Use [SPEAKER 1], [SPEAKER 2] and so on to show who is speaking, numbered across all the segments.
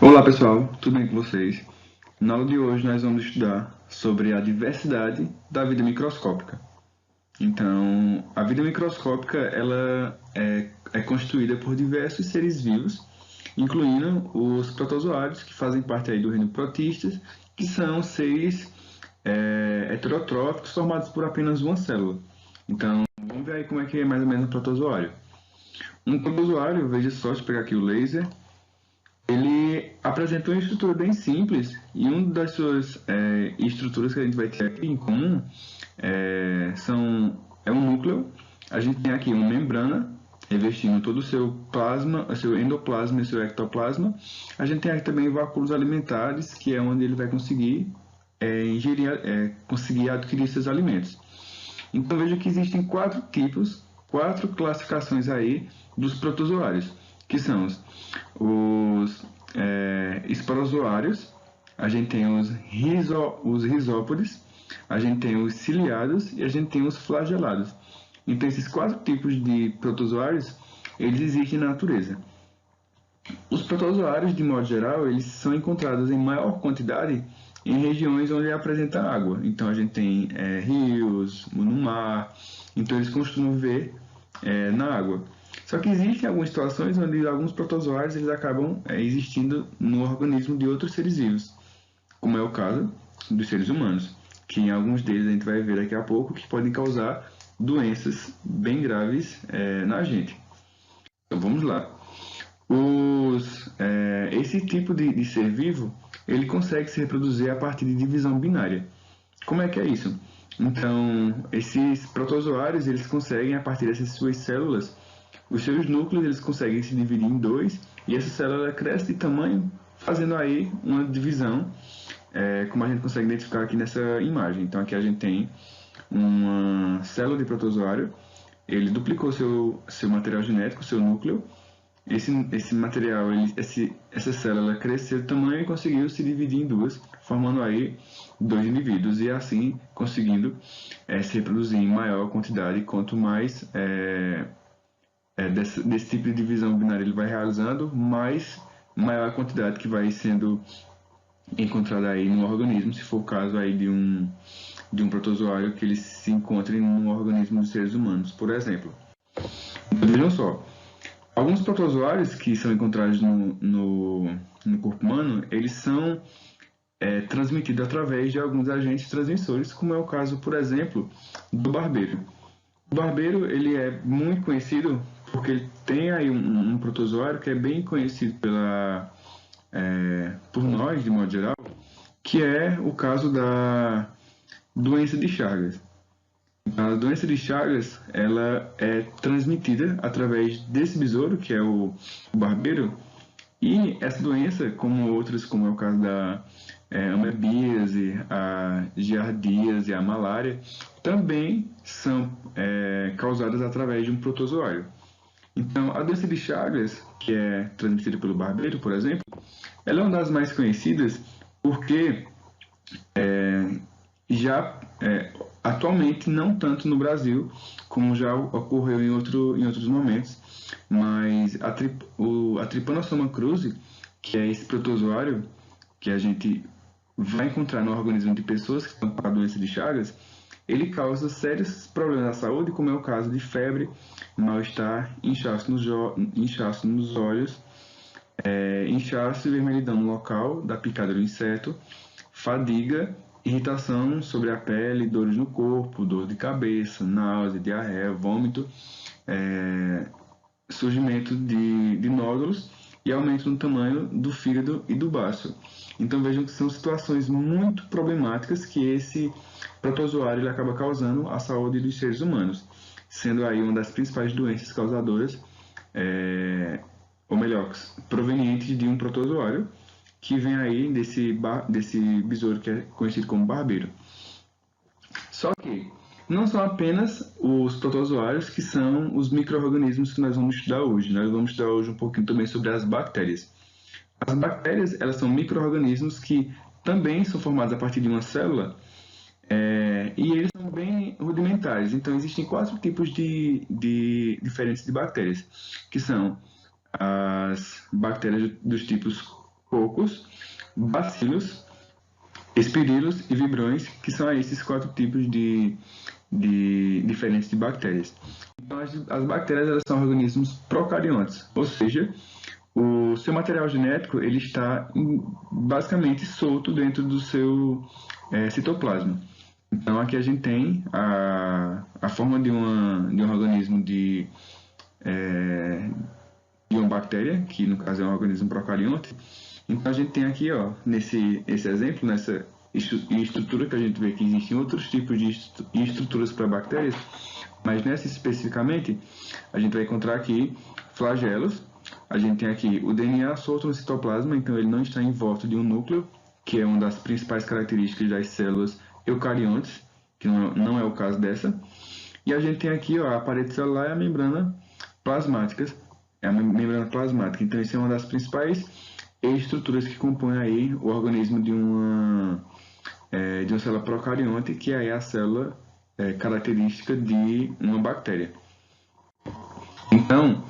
[SPEAKER 1] Olá pessoal, tudo bem com vocês? Na aula de hoje nós vamos estudar sobre a diversidade da vida microscópica. Então, a vida microscópica ela é constituída por diversos seres vivos, incluindo os protozoários, que fazem parte aí do reino protistas, que são seres heterotróficos formados por apenas uma célula. Então, vamos ver aí como é que é mais ou menos um protozoário. Um protozoário, veja só, deixa eu pegar aqui o laser. Ele apresenta uma estrutura bem simples e uma das suas estruturas que a gente vai ter aqui em comum é um núcleo. A gente tem aqui uma membrana revestindo todo o seu plasma, o seu endoplasma e o seu ectoplasma. A gente tem aqui também vácuos alimentares, que é onde ele vai conseguir conseguir adquirir seus alimentos. Então veja que existem quatro classificações aí dos protozoários, que são os esporozoários, a gente tem os rizópodes, a gente tem os ciliados e a gente tem os flagelados. Então esses quatro tipos de protozoários, eles existem na natureza. Os protozoários, de modo geral, eles são encontrados em maior quantidade em regiões onde apresenta água. Então a gente tem rios, no mar, então eles costumam viver na água. Só que existem algumas situações onde alguns protozoários eles acabam existindo no organismo de outros seres vivos, como é o caso dos seres humanos, que em alguns deles a gente vai ver daqui a pouco que podem causar doenças bem graves na gente. Então vamos lá. Esse tipo de ser vivo, ele consegue se reproduzir a partir de divisão binária. Como é que é isso? Então, esses protozoários, eles conseguem, a partir dessas suas células, os seus núcleos, eles conseguem se dividir em dois, e essa célula cresce de tamanho, fazendo aí uma divisão, como a gente consegue identificar aqui nessa imagem. Então, aqui a gente tem uma célula de protozoário, ele duplicou seu material genético, seu núcleo. Esse material, essa célula cresceu de tamanho e conseguiu se dividir em duas, formando aí dois indivíduos e assim conseguindo se reproduzir em maior quantidade. Quanto mais desse tipo de divisão binária ele vai realizando, maior a quantidade que vai sendo encontrada aí no organismo, se for o caso aí de um protozoário que ele se encontre no organismo dos seres humanos, por exemplo. Então, vejam só. Alguns protozoários que são encontrados no corpo humano, eles são transmitidos através de alguns agentes transmissores, como é o caso, por exemplo, do barbeiro. O barbeiro ele é muito conhecido porque ele tem aí um protozoário que é bem conhecido por nós, de modo geral, que é o caso da doença de Chagas. A doença de Chagas, ela é transmitida através desse besouro, que é o barbeiro, e essa doença, como outras, como é o caso da amebíase, a giardíase e a malária, também são causadas através de um protozoário. Então, a doença de Chagas, que é transmitida pelo barbeiro, por exemplo, ela é uma das mais conhecidas porque atualmente não tanto no Brasil, como já ocorreu em outros momentos, mas a Trypanosoma cruzi, que é esse protozoário que a gente vai encontrar no organismo de pessoas que estão com a doença de Chagas, ele causa sérios problemas à saúde, como é o caso de febre, mal-estar, inchaço nos olhos, inchaço e vermelhidão no local da picada do inseto, fadiga, irritação sobre a pele, dores no corpo, dor de cabeça, náusea, diarreia, vômito, surgimento de nódulos e aumento no tamanho do fígado e do baço. Então vejam que são situações muito problemáticas que esse protozoário ele acaba causando à saúde dos seres humanos, sendo aí uma das principais doenças causadoras, ou melhor, provenientes de um protozoário que vem aí desse besouro que é conhecido como barbeiro. Só que não são apenas os protozoários que são os micro-organismos que nós vamos estudar hoje. Nós vamos estudar hoje um pouquinho também sobre as bactérias. As bactérias, elas são micro-organismos que também são formados a partir de uma célula e eles são bem rudimentares. Então, existem quatro tipos diferentes de bactérias, que são as bactérias dos tipos cocos, bacilos, espirilos e vibrões, que são esses 4 tipos diferentes de bactérias. Então, as bactérias, elas são organismos procariontes, ou seja, o seu material genético ele está basicamente solto dentro do seu citoplasma. Então, aqui a gente tem a forma de um organismo de uma bactéria, que no caso é um organismo procarionte. Então, a gente tem aqui, ó, esse exemplo, nessa estrutura que a gente vê que existem outros tipos de estruturas para bactérias, mas nessa especificamente, a gente vai encontrar aqui flagelos. A gente tem aqui o DNA solto no citoplasma, então ele não está em volta de um núcleo, que é uma das principais características das células eucariontes, que não é o caso dessa. E a gente tem aqui, ó, a parede celular e a membrana plasmática. É a membrana plasmática. Então, isso é uma das principais estruturas que compõem aí o organismo de uma célula procarionte, que é a célula característica de uma bactéria. Então,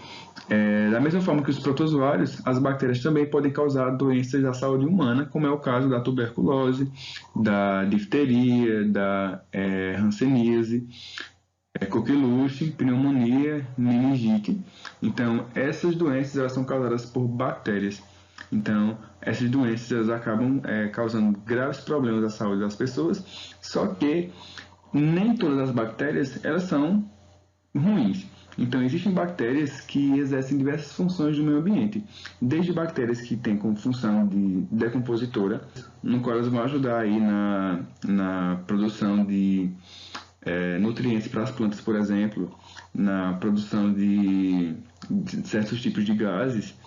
[SPEAKER 1] da mesma forma que os protozoários, as bactérias também podem causar doenças à saúde humana, como é o caso da tuberculose, da difteria, da hanseníase, coqueluche, pneumonia, meningite. Então, essas doenças elas são causadas por bactérias. Então, essas doenças elas acabam causando graves problemas à saúde das pessoas, só que nem todas as bactérias elas são ruins. Então, existem bactérias que exercem diversas funções no meio ambiente, desde bactérias que têm como função de decompositora, no qual elas vão ajudar aí na produção de nutrientes para as plantas, por exemplo, na produção de certos tipos de gases,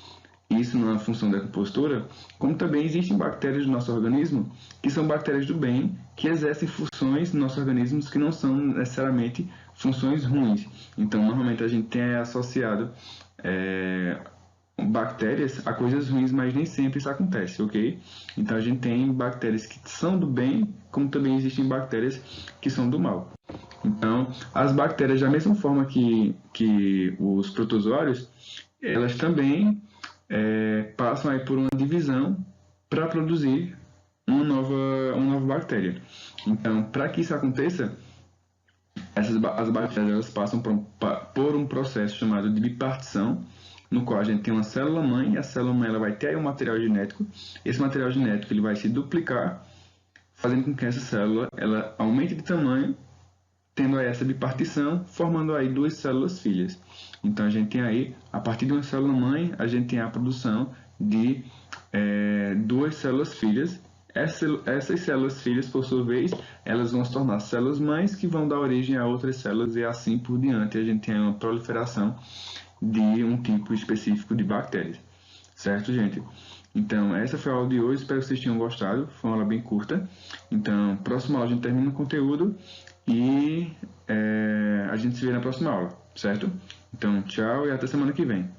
[SPEAKER 1] isso na função decompositora, como também existem bactérias no nosso organismo que são bactérias do bem, que exercem funções no nosso organismo que não são necessariamente funções ruins. Então, normalmente a gente tem associado bactérias a coisas ruins, mas nem sempre isso acontece, ok? Então, a gente tem bactérias que são do bem, como também existem bactérias que são do mal. Então, as bactérias, da mesma forma que os protozoários, elas também passam aí por uma divisão para produzir uma nova bactéria. Então, para que isso aconteça, as bactérias elas passam por um processo chamado de bipartição, no qual a gente tem uma célula-mãe, e a célula-mãe ela vai ter aí um material genético. Esse material genético ele vai se duplicar, fazendo com que essa célula ela aumente de tamanho, tendo aí essa bipartição, formando aí 2 células filhas. Então, a gente tem aí, a partir de uma célula-mãe, a gente tem a produção de 2 células filhas. Essas células filhas, por sua vez, elas vão se tornar células-mães que vão dar origem a outras células e assim por diante. A gente tem uma proliferação de um tipo específico de bactérias. Certo, gente? Então, essa foi a aula de hoje. Espero que vocês tenham gostado. Foi uma aula bem curta. Então, próxima aula a gente termina o conteúdo e a gente se vê na próxima aula, certo? Então, tchau e até semana que vem.